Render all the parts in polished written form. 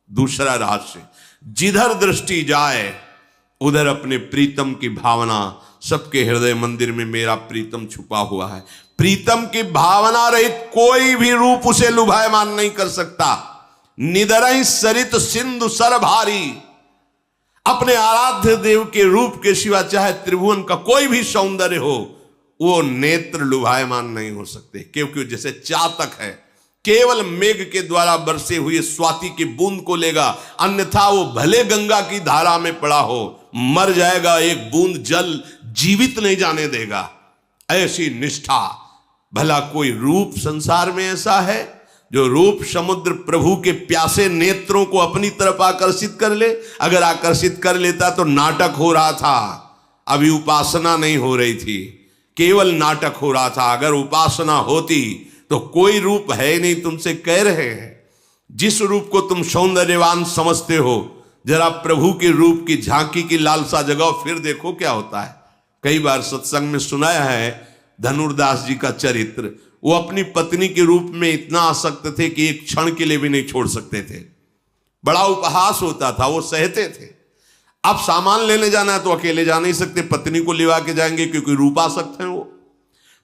दूसरा रहस्य, जिधर दृष्टि जाए उधर अपने प्रीतम की भावना। सबके हृदय मंदिर में मेरा प्रीतम छुपा हुआ है। प्रीतम की भावना रहित कोई भी रूप उसे लुभायमान नहीं कर सकता। निदरहि सरित सिंधु सर भारी, अपने आराध्य देव के रूप के सिवा चाहे त्रिभुवन का कोई भी सौंदर्य हो, वो नेत्र लुभायमान नहीं हो सकते, क्योंकि जैसे चातक है, केवल मेघ के द्वारा बरसे हुए स्वाति की बूंद को लेगा, अन्यथा वो भले गंगा की धारा में पड़ा हो मर जाएगा, एक बूंद जल जीवित नहीं जाने देगा। ऐसी निष्ठा। भला कोई रूप संसार में ऐसा है जो रूप समुद्र प्रभु के प्यासे नेत्रों को अपनी तरफ आकर्षित कर ले? अगर आकर्षित कर लेता तो नाटक हो रहा था, अभी उपासना नहीं हो रही थी, केवल नाटक हो रहा था। अगर उपासना होती तो कोई रूप है नहीं, तुमसे कह रहे हैं। जिस रूप को तुम सौंदर्यवान समझते हो, जरा प्रभु के रूप की झांकी की लालसा जगाओ, फिर देखो क्या होता है। कई बार सत्संग में सुनाया है धनुर्दास जी का चरित्र। वो अपनी पत्नी के रूप में इतना आसक्त थे कि एक क्षण के लिए भी नहीं छोड़ सकते थे। बड़ा उपहास होता था, वो सहते थे। अब सामान लेने जाना है तो अकेले जा नहीं सकते, पत्नी को लिवा के जाएंगे, क्योंकि रूपासक्त हैं वो।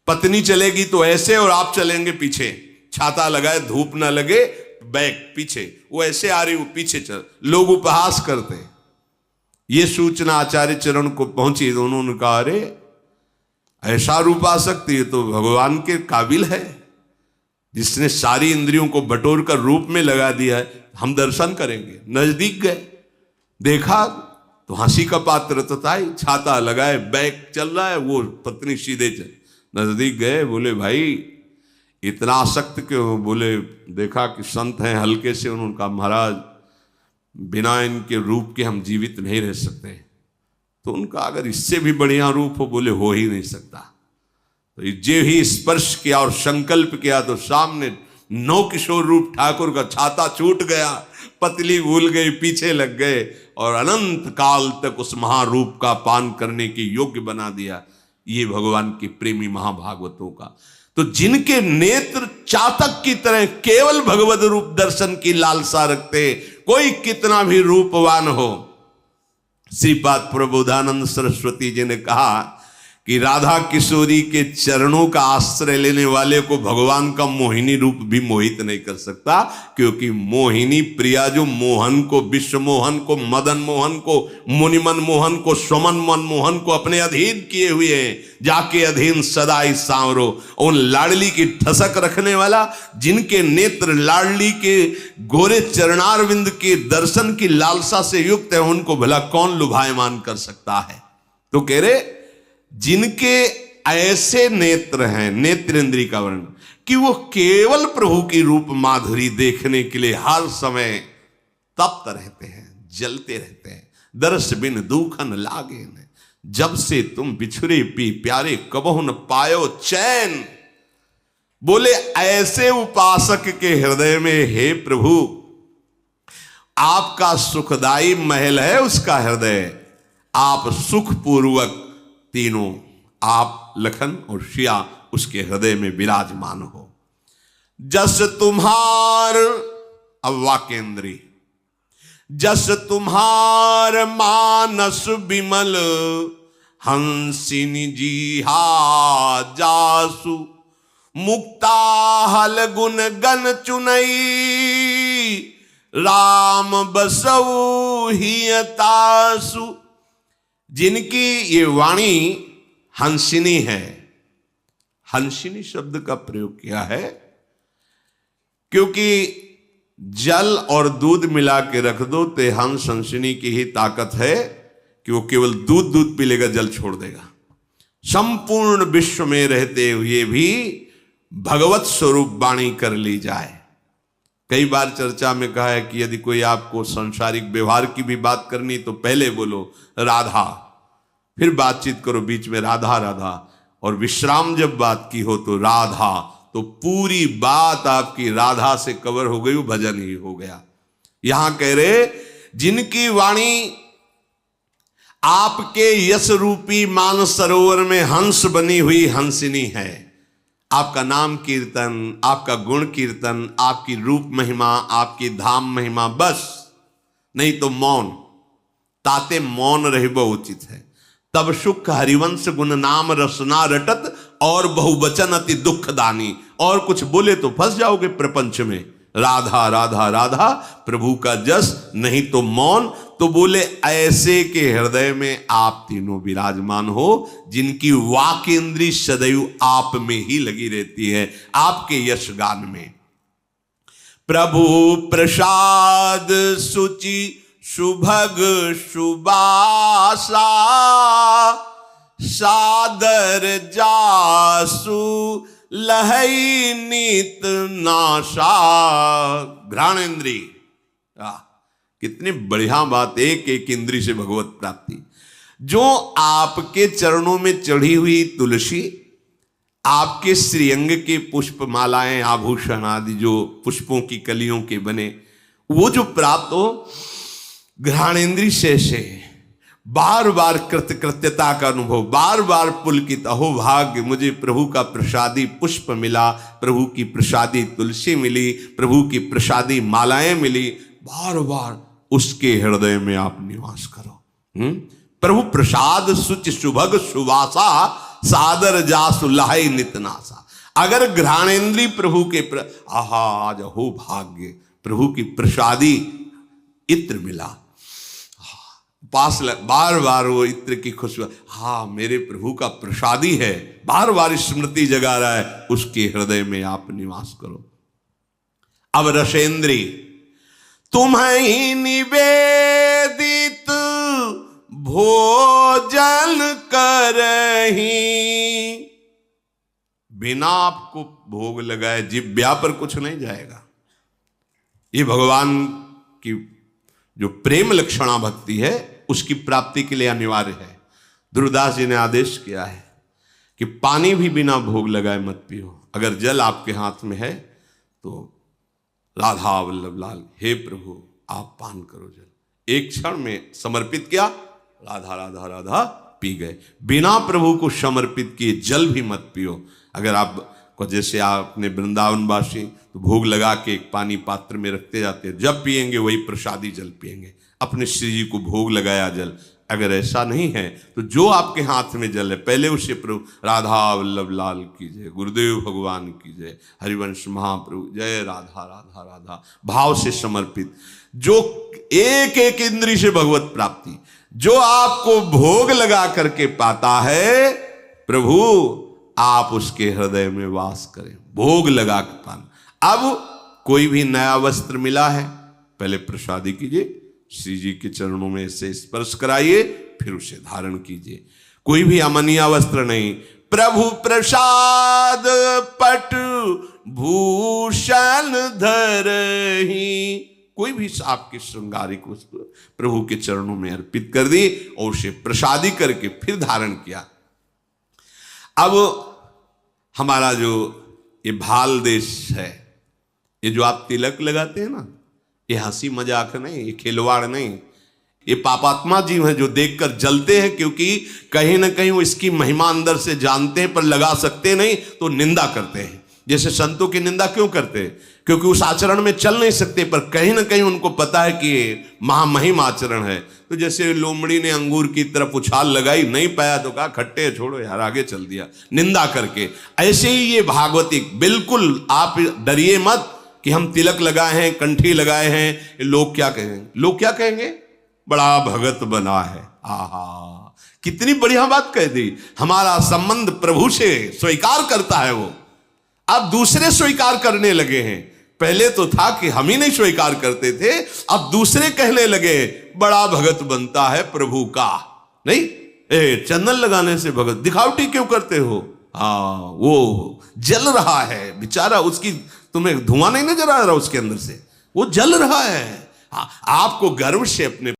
पत्नी चलेगी तो ऐसे और आप चलेंगे पीछे, छाता लगाए धूप ना लगे, बैक पीछे, वो ऐसे आ रही वो पीछे चल, लोग उपहास करते। ये सूचना आचार्य चरण को पहुंची तो उन्होंने कहा, अरे ऐसा रूपासक्त ये तो भगवान के काबिल है, जिसने सारी इंद्रियों को बटोर कर रूप में लगा दिया है, हम दर्शन करेंगे। नजदीक गए, देखा तो हंसी का पात्र तो था ही, छाता लगाए बैक चल रहा है, वो पत्नी सीधे चल। नजदीक गए, बोले भाई इतना आसक्त क्यों? बोले देखा कि संत हैं, हल्के से। उन्होंने कहा महाराज बिना इनके रूप के हम जीवित नहीं रह सकते। तो उनका अगर इससे भी बढ़िया रूप हो, बोले हो ही नहीं सकता। तो जे ही स्पर्श किया और संकल्प किया तो सामने नौ किशोर रूप ठाकुर का छाता छूट गया, पतली भूल गई, पीछे लग गए और अनंत काल तक उस महारूप का पान करने के योग्य बना दिया। ये भगवान के प्रेमी महाभागवतों का। तो जिनके नेत्र चातक की तरह केवल भगवत रूप दर्शन की लालसा रखते, कोई कितना भी रूपवान हो। श्रीपाद प्रबोधानंद सरस्वती जी ने कहा कि राधा किशोरी के चरणों का आश्रय लेने वाले को भगवान का मोहिनी रूप भी मोहित नहीं कर सकता, क्योंकि मोहिनी प्रिया जो मोहन को, विश्व मोहन को, मदन मोहन को, मुनिमन मोहन को, स्वमन मन मोहन को अपने अधीन किए हुए हैं। जाके अधीन सदा ही सांवरो, उन लाडली की ठसक रखने वाला, जिनके नेत्र लाडली के गोरे चरणारविंद के दर्शन की लालसा से युक्त है, उनको भला कौन लुभायमान कर सकता है? तो कह रहे जिनके ऐसे नेत्र हैं, नेत्र इंद्री का वर्णन, कि वो केवल प्रभु की रूप माधुरी देखने के लिए हर समय तप्त रहते हैं, जलते रहते हैं। दर्श बिन दुखन लागे न, जब से तुम बिछुरे पी प्यारे कबहु न पायो चैन। बोले ऐसे उपासक के हृदय में, हे प्रभु आपका सुखदाई महल है उसका हृदय, आप सुखपूर्वक तीनों, आप लखन और शिया उसके हृदय में विराजमान हो। जस तुम्हार, अब वाक्येंद्री, जस तुम्हार मानस विमल हंसिनी जी हा जासु, मुक्ता हल गुण गन चुनई, राम बसऊ हियतासु। जिनकी ये वाणी हंसिनी है, हंसिनी शब्द का प्रयोग किया है क्योंकि जल और दूध मिला के रख दो तो हंस हंसिनी की ही ताकत है कि वो केवल दूध पी लेगा, जल छोड़ देगा। संपूर्ण विश्व में रहते हुए भी भगवत स्वरूप वाणी कर ली जाए। कई बार चर्चा में कहा है कि यदि कोई आपको सांसारिक व्यवहार की भी बात करनी तो पहले बोलो राधा, फिर बातचीत करो बीच में राधा राधा, और विश्राम जब बात की हो तो राधा, तो पूरी बात आपकी राधा से कवर हो गई, वो भजन ही हो गया। यहां कह रहे जिनकी वाणी आपके यश रूपी मानस सरोवर में हंस बनी हुई हंसिनी है। आपका नाम कीर्तन, आपका गुण कीर्तन, आपकी रूप महिमा, आपकी धाम महिमा, बस नहीं तो मौन, ताते मौन रहबो उचित है। तब सुख हरिवंश गुण नाम रसना रटत, और बहुवचन अति दुख दानी। और कुछ बोले तो फंस जाओगे प्रपंच में। राधा राधा राधा प्रभु का जस, नहीं तो मौन। तो बोले ऐसे के हृदय में आप तीनों विराजमान हो, जिनकी वाक इंद्री सदैव आप में ही लगी रहती है, आपके यश गान में। प्रभु प्रसाद सुचि सुभग सुबासा, सादर जासु लहई नीत नाशा। घ्राणेन्द्री, कितनी बढ़िया बात, एक एक इंद्री से भगवत प्राप्ति। जो आपके चरणों में चढ़ी हुई तुलसी, आपके श्रीअंग के पुष्प मालाएं आभूषण आदि जो पुष्पों की कलियों के बने, वो जो प्राप्त हो घ्राणेन्द्री से बार बार कृतकृत्यता का अनुभव, बार बार पुलकित, अहो भाग्य मुझे प्रभु का प्रसादी पुष्प मिला, प्रभु की प्रसादी तुलसी मिली, प्रभु की प्रसादी मालाएं मिली। बार बार उसके हृदय में आप निवास करो। प्रभु प्रसाद सुच सुभग सुवासा, सादर जासु लहई नितनासा। अगर घ्राणेन्द्री प्रभु के आहा आज हो भाग्य, प्रभु की प्रसादी इत्र मिला, पास बार बार वो इत्र की खुशबू, हाँ मेरे प्रभु का प्रसादी है, बार बार स्मृति जगा रहा है, उसके हृदय में आप निवास करो। अब रसेंद्री, तुम्हें निवेदित भोजन करही, बिना आपको भोग लगाए जिब्या पर कुछ नहीं जाएगा। ये भगवान की जो प्रेम लक्षणा भक्ति है, उसकी प्राप्ति के लिए अनिवार्य है। दुर्दास जी ने आदेश किया है कि पानी भी बिना भोग लगाए मत पियो। अगर जल आपके हाथ में है तो राधा वल्लभ लाल, हे प्रभु आप पान करो जल। एक क्षण में समर्पित किया, राधा राधा राधा पी गए। बिना प्रभु को समर्पित किए जल भी मत पियो। अगर आप को जैसे आपने वृंदावनवासी तो भोग लगा के एक पानी पात्र में रखते जाते हैं, जब पिएंगे वही प्रसादी जल पिएंगे, अपने श्री जी को भोग लगाया जल। अगर ऐसा नहीं है तो जो आपके हाथ में जल है पहले उसे प्रभु राधा वल्लभ लाल की जय, गुरुदेव भगवान की जय, हरिवंश महाप्रभु जय, राधा राधा राधा भाव से समर्पित। जो एक एक इंद्री से भगवत प्राप्ति, जो आपको भोग लगा करके पाता है, प्रभु आप उसके हृदय में वास करें, भोग लगा के पाना। अब कोई भी नया वस्त्र मिला है, पहले प्रसादी कीजिए, श्री जी के चरणों में से स्पर्श कराइए, फिर उसे धारण कीजिए। कोई भी अमनिया वस्त्र नहीं। प्रभु प्रसाद पट भूषण धरही, कोई भी आपकी श्रृंगारिक वस्तु प्रभु के चरणों में अर्पित कर दी और उसे प्रसादी करके फिर धारण किया। अब हमारा जो ये भाल देश है, ये जो आप तिलक लगाते हैं ना, ये हंसी मजाक नहीं, ये खिलवाड़ नहीं, ये पापात्मा जीव हैं जो देखकर जलते हैं, क्योंकि कहीं ना कहीं वो इसकी महिमा अंदर से जानते हैं पर लगा सकते नहीं, तो निंदा करते हैं। जैसे संतों की निंदा क्यों करते हैं? क्योंकि उस आचरण में चल नहीं सकते, पर कहीं ना कहीं उनको पता है कि ये महामहिम आचरण है। तो जैसे लोमड़ी ने अंगूर की तरफ उछाल लगाई, नहीं पाया तो कहा खट्टे छोड़ो यार, आगे चल दिया निंदा करके। ऐसे ही ये भागवती, बिल्कुल आप डरिए मत कि हम तिलक लगाए हैं, कंठी लगाए हैं, लोग क्या कहेंगे? लोग क्या कहेंगे? बड़ा भगत बना है। आहा, कितनी बढ़िया बात कह दी। हमारा संबंध प्रभु से स्वीकार करता है वो, अब दूसरे स्वीकार करने लगे हैं। पहले तो था कि हम ही नहीं स्वीकार करते थे, अब दूसरे कहने लगे बड़ा भगत बनता है प्रभु का। नहीं, चंदन लगाने से भगत, दिखावटी क्यों करते हो? हाँ, वो जल रहा है बेचारा, उसकी तुम्हें धुआं नहीं नजर आ रहा उसके अंदर से, वो जल रहा है। हाँ, आपको गर्व से अपने